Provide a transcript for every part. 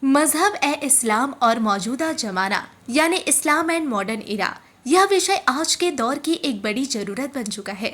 मजहब ए इस्लाम और मौजूदा जमाना यानी इस्लाम एंड मॉडर्न इरा, यह विषय आज के दौर की एक बड़ी जरूरत बन चुका है।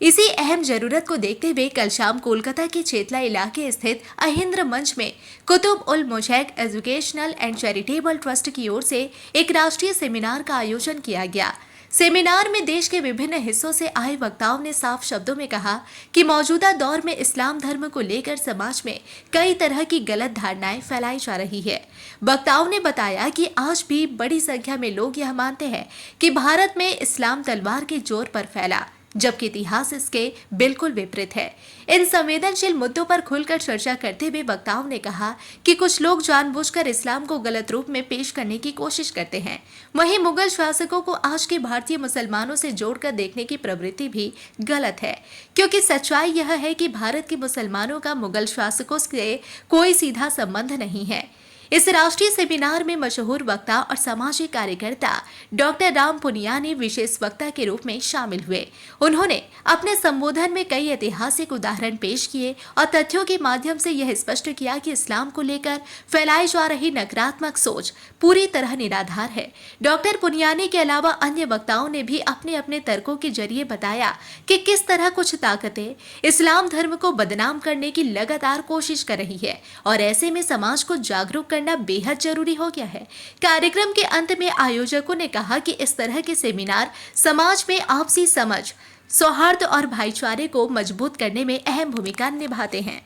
इसी अहम जरूरत को देखते हुए कल शाम कोलकाता के चेतला इलाके स्थित अहिंद्र मंच में कुतुब उल मुशैक एजुकेशनल एंड चैरिटेबल ट्रस्ट की ओर से एक राष्ट्रीय सेमिनार का आयोजन किया गया। सेमिनार में देश के विभिन्न हिस्सों से आए वक्ताओं ने साफ शब्दों में कहा कि मौजूदा दौर में इस्लाम धर्म को लेकर समाज में कई तरह की गलत धारणाएं फैलाई जा रही है। वक्ताओं ने बताया कि आज भी बड़ी संख्या में लोग यह मानते हैं कि भारत में इस्लाम तलवार के जोर पर फैला, जबकि इतिहास इसके बिल्कुल विपरीत है। इन संवेदनशील मुद्दों पर खुलकर चर्चा करते हुए वक्ताओं ने कहा कि कुछ लोग जानबूझकर इस्लाम को गलत रूप में पेश करने की कोशिश करते हैं। वहीं मुगल शासकों को आज के भारतीय मुसलमानों से जोड़कर देखने की प्रवृत्ति भी गलत है, क्योंकि सच्चाई यह है कि भारत के मुसलमानों का मुगल शासकों से कोई सीधा संबंध नहीं है। इस राष्ट्रीय सेमिनार में मशहूर वक्ता और सामाजिक कार्यकर्ता डॉक्टर राम पुनियानी विशेष वक्ता के रूप में शामिल हुए। उन्होंने अपने संबोधन में कई ऐतिहासिक उदाहरण पेश किए और तथ्यों के माध्यम से यह स्पष्ट किया कि इस्लाम को लेकर फैलाई जा रही नकारात्मक सोच पूरी तरह निराधार है। डॉक्टर पुनियानी के अलावा अन्य वक्ताओं ने भी अपने अपने तर्कों के जरिए बताया कि किस तरह कुछ ताकतें इस्लाम धर्म को बदनाम करने की लगातार कोशिश कर रही है और ऐसे में समाज को जागरूक करना बेहद जरूरी हो गया है। कार्यक्रम के अंत में आयोजकों ने कहा कि इस तरह के सेमिनार समाज में आपसी समझ, सौहार्द और भाईचारे को मजबूत करने में अहम भूमिका निभाते हैं।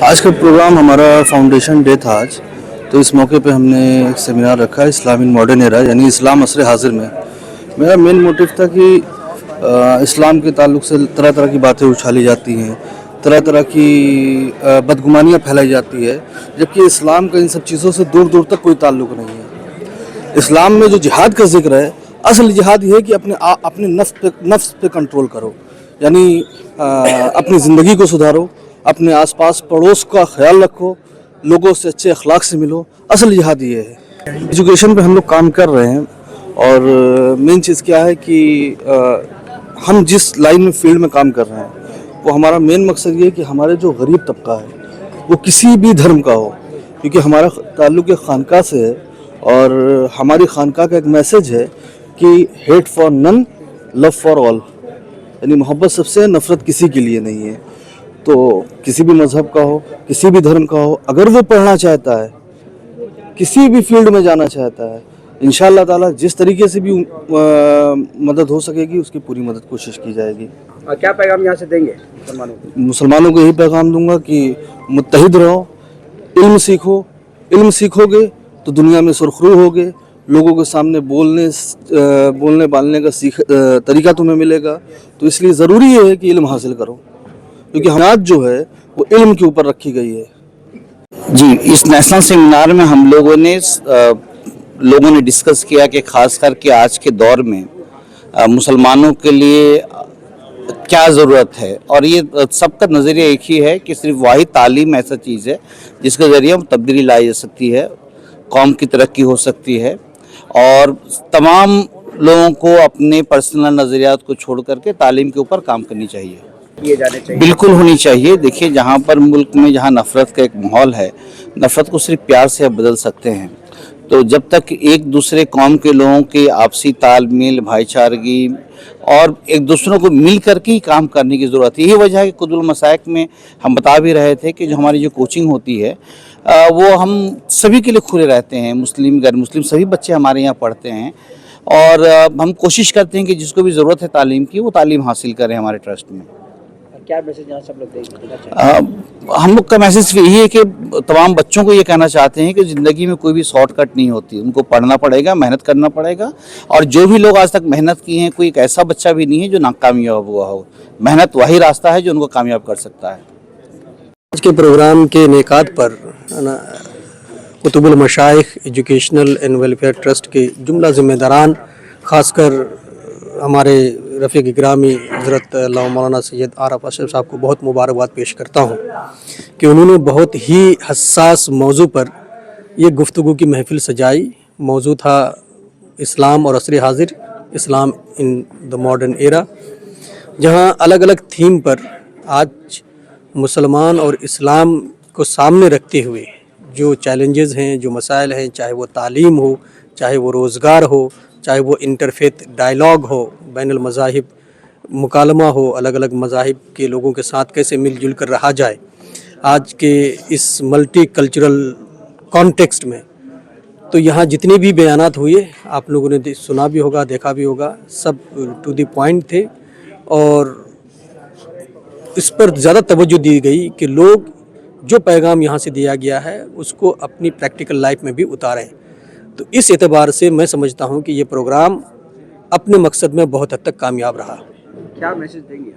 आज का प्रोग्राम हमारा फाउंडेशन डे था आज, तो इस मौके पे हमने एक सेमिनार रखा है इस्लाम इन मॉडर्न एरा यानी इस्लाम असर हाजिर में। मेरा मेन मोटिव था कि इस्लाम के ताल्लुक से तरह तरह की बातें उछाली जाती हैं, तरह तरह की बदगुमानियाँ फैलाई जाती है, जबकि इस्लाम का इन सब चीज़ों से दूर दूर तक कोई ताल्लुक नहीं है। इस्लाम में जो जिहाद का जिक्र है, असल जिहाद ये है कि अपने नफ्स पे कंट्रोल करो, यानी अपनी ज़िंदगी को सुधारो, अपने आसपास पड़ोस का ख्याल रखो, लोगों से अच्छे अखलाक से मिलो। असल जिहाद ये है। एजुकेशन पे हम लोग काम कर रहे हैं और मेन चीज़ क्या है कि हम जिस लाइन में फील्ड में काम कर रहे हैं वो हमारा मेन मकसद ये है कि हमारे जो गरीब तबका है वो किसी भी धर्म का हो, क्योंकि हमारा ताल्लुक़ खानका से है और हमारी खानका का एक मैसेज है कि hate for none, love for all, यानी मोहब्बत सबसे, नफ़रत किसी के लिए नहीं है। तो किसी भी मज़हब का हो, किसी भी धर्म का हो, अगर वो पढ़ना चाहता है, किसी भी फील्ड में जाना चाहता है, इंशाअल्लाह ताला जिस तरीके से भी मदद हो सकेगी उसकी पूरी मदद कोशिश की जाएगी। क्या पैगाम यहाँ से देंगे मुसलमानों को यही पैगाम दूंगा कि मुत्तहिद रहो, इल्म सीखो। इल्म सीखोगे तो दुनिया में सुरखरू होगे, लोगों के सामने बोलने बालने का तरीका तुम्हें मिलेगा। तो इसलिए ज़रूरी है कि इल्म हासिल करो, क्योंकि हमात जो है वो इल्म के ऊपर रखी गई है। जी, इस नेशनल सेमिनार में हम लोगों ने डिस्कस किया कि खास करके आज के दौर में मुसलमानों के लिए क्या ज़रूरत है, और ये सबका नज़रिया एक ही है कि सिर्फ वाहिद तालीम ऐसा चीज़ है जिसके ज़रिए तब्दीली लाई जा सकती है, कौम की तरक्की हो सकती है, और तमाम लोगों को अपने पर्सनल नज़रियात को छोड़ करके तालीम के ऊपर काम करनी चाहिए, किए जाने चाहिए। बिल्कुल होनी चाहिए। देखिए, जहाँ पर मुल्क में जहाँ नफ़रत का एक माहौल है, नफ़रत को सिर्फ प्यार से आप बदल सकते हैं। तो जब तक एक दूसरे कौम के लोगों के आपसी तालमेल, भाईचारगी और एक दूसरों को मिल कर के ही काम करने की ज़रूरत है। यही वजह है कि कुतुब उल मशाइख में हम बता भी रहे थे कि जो हमारी जो कोचिंग होती है वो हम सभी के लिए खुले रहते हैं, मुस्लिम गैर मुस्लिम सभी बच्चे हमारे यहाँ पढ़ते हैं, और हम कोशिश करते हैं कि जिसको भी ज़रूरत है तालीम की वो तालीम हासिल करें हमारे ट्रस्ट में। क्या मैसेज यहाँ सब लोग देना चाहते हम लोग का मैसेज यही है कि तमाम बच्चों को ये कहना चाहते हैं कि ज़िंदगी में कोई भी शॉर्टकट नहीं होती, उनको पढ़ना पड़ेगा, मेहनत करना पड़ेगा, और जो भी लोग आज तक मेहनत की हैं, कोई एक ऐसा बच्चा भी नहीं है जो नाकामयाब हुआ हो। मेहनत वही रास्ता है जो उनको कामयाब कर सकता है। आज के प्रोग्राम के इनेकाद पर कुतुब उल मशाइख एजुकेशनल एंड वेलफेयर ट्रस्ट के जुमला ज़िम्मेदारान, ख़ासकर हमारे रफ़ीक गिरामी हज़रत मौलाना सैयद आरफ अशरफ साहब को बहुत मुबारकबाद पेश करता हूँ कि उन्होंने बहुत ही हसास मौजू पर ये गुफ्तगू की महफ़िल सजाई। मौजू था इस्लाम और असर हाजिर, इस्लाम इन द मॉडर्न एरा, जहाँ अलग अलग थीम पर आज मुसलमान और इस्लाम کو سامنے رکھتے ہوئے جو چیلنجز ہیں, جو مسائل ہیں, چاہے وہ تعلیم ہو, چاہے وہ روزگار ہو, چاہے وہ انٹرفیتھ ڈائلاگ ہو, بین المذاہب مکالمہ ہو, الگ الگ مذاہب کے لوگوں کے ساتھ کیسے مل جل کر رہا جائے آج کے اس ملٹی کلچرل کانٹیکسٹ میں. تو یہاں جتنے بھی بیانات ہوئے آپ لوگوں نے سنا بھی ہوگا, دیکھا بھی ہوگا, سب ٹو دی پوائنٹ تھے اور اس پر زیادہ توجہ دی گئی کہ لوگ جو پیغام یہاں سے دیا گیا ہے اس کو اپنی پریکٹیکل لائف میں بھی اتاریں. تو اس اعتبار سے میں سمجھتا ہوں کہ یہ پروگرام اپنے مقصد میں بہت حد تک کامیاب رہا. کیا میسج دیں گے؟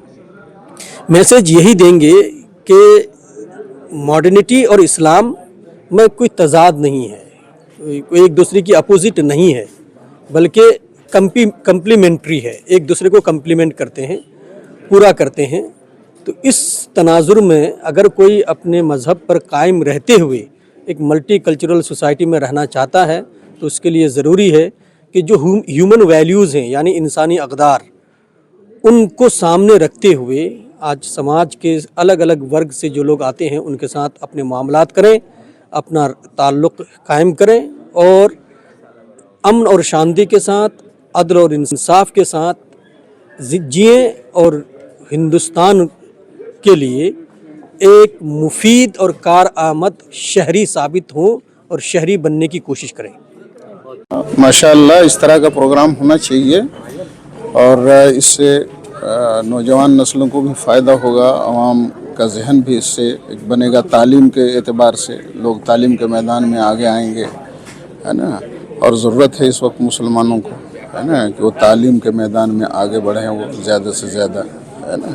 میسج یہی دیں گے کہ ماڈرنٹی اور اسلام میں کوئی تضاد نہیں ہے, ایک دوسرے کی اپوزٹ نہیں ہے, بلکہ کمپلیمنٹری ہے, ایک دوسرے کو کمپلیمنٹ کرتے ہیں, پورا کرتے ہیں. تو اس تناظر میں اگر کوئی اپنے مذہب پر قائم رہتے ہوئے ایک ملٹی کلچرل سوسائٹی میں رہنا چاہتا ہے تو اس کے لیے ضروری ہے کہ جو ہیومن ویلیوز ہیں یعنی انسانی اقدار, ان کو سامنے رکھتے ہوئے آج سماج کے الگ الگ ورگ سے جو لوگ آتے ہیں ان کے ساتھ اپنے معاملات کریں, اپنا تعلق قائم کریں اور امن اور شانتی کے ساتھ, عدل اور انصاف کے ساتھ جئیں اور ہندوستان کے لیے ایک مفید اور کارآمد شہری ثابت ہوں اور شہری بننے کی کوشش کریں. ماشاءاللہ اس طرح کا پروگرام ہونا چاہیے اور اس سے نوجوان نسلوں کو بھی فائدہ ہوگا, عوام کا ذہن بھی اس سے ایک بنے گا. تعلیم کے اعتبار سے لوگ تعلیم کے میدان میں آگے آئیں گے, ہے نا, اور ضرورت ہے اس وقت مسلمانوں کو, ہے نا, کہ وہ تعلیم کے میدان میں آگے بڑھیں, وہ زیادہ سے زیادہ, ہے نا.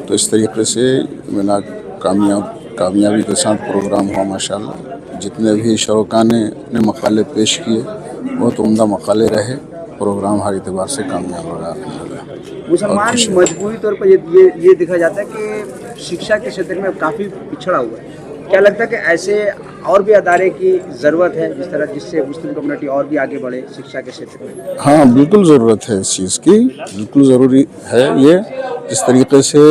تو اس طریقے سے میرا کامیابی کے ساتھ پروگرام ہوا ماشاءاللہ. جتنے بھی شرکاء نے اپنے مقالے پیش کیے بہت عمدہ مقالے رہے, پروگرام ہر اعتبار سے کامیاب رہا. مسلمان مجموعی طور پر یہ دیکھا جاتا ہے کہ شکشا کے چھیتر میں کافی پچھڑا ہوا ہے. کیا لگتا ہے کہ ایسے اور بھی ادارے کی ضرورت ہے جس سے مسلم کمیونٹی اور بھی آگے بڑھے شکشا کے چھیتر میں؟ ہاں بالکل ضرورت ہے اس چیز کی, بالکل ضروری ہے یہ. جس طریقے سے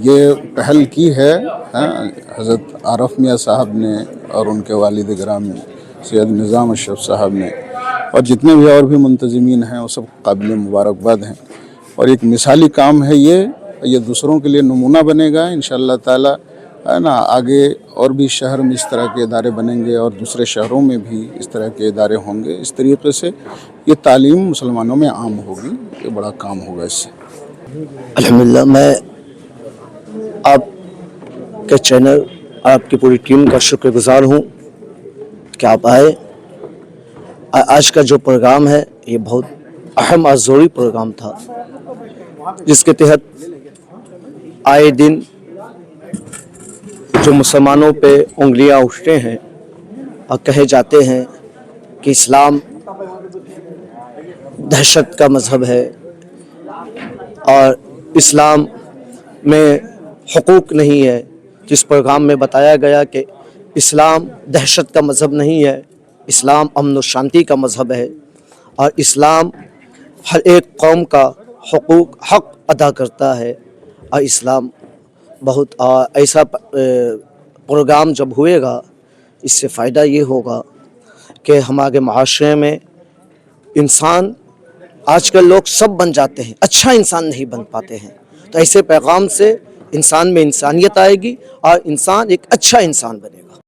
یہ پہل کی ہے حضرت عارف میاں صاحب نے اور ان کے والد گرامی سید نظام اشرف صاحب نے, اور جتنے بھی اور بھی منتظمین ہیں وہ سب قابل مبارکباد ہیں. اور ایک مثالی کام ہے یہ دوسروں کے لیے نمونہ بنے گا انشاءاللہ تعالی, ہے نا. آگے اور بھی شہر میں اس طرح کے ادارے بنیں گے اور دوسرے شہروں میں بھی اس طرح کے ادارے ہوں گے. اس طریقے سے یہ تعلیم مسلمانوں میں عام ہوگی, یہ بڑا کام ہوگا اس سے. الحمدللہ میں آپ کے چینل اور آپ کی پوری ٹیم کا شکر گزار ہوں کہ آپ آئے. آج کا جو پروگرام ہے یہ بہت اہم اور ضروری پروگرام تھا, جس کے تحت آئے دن جو مسلمانوں پہ انگلیاں اٹھتے ہیں اور کہے جاتے ہیں کہ اسلام دہشت کا مذہب ہے اور اسلام میں حقوق نہیں ہے. جس پروگرام میں بتایا گیا کہ اسلام دہشت کا مذہب نہیں ہے, اسلام امن و شانتی کا مذہب ہے اور اسلام ہر ایک قوم کا حق ادا کرتا ہے. اور اسلام بہت ایسا پروگرام جب ہوئے گا اس سے فائدہ یہ ہوگا کہ ہمارے معاشرے میں انسان, آج کل لوگ سب بن جاتے ہیں, اچھا انسان نہیں بن پاتے ہیں. تو ایسے پیغام سے انسان میں انسانیت آئے گی اور انسان ایک اچھا انسان بنے گا.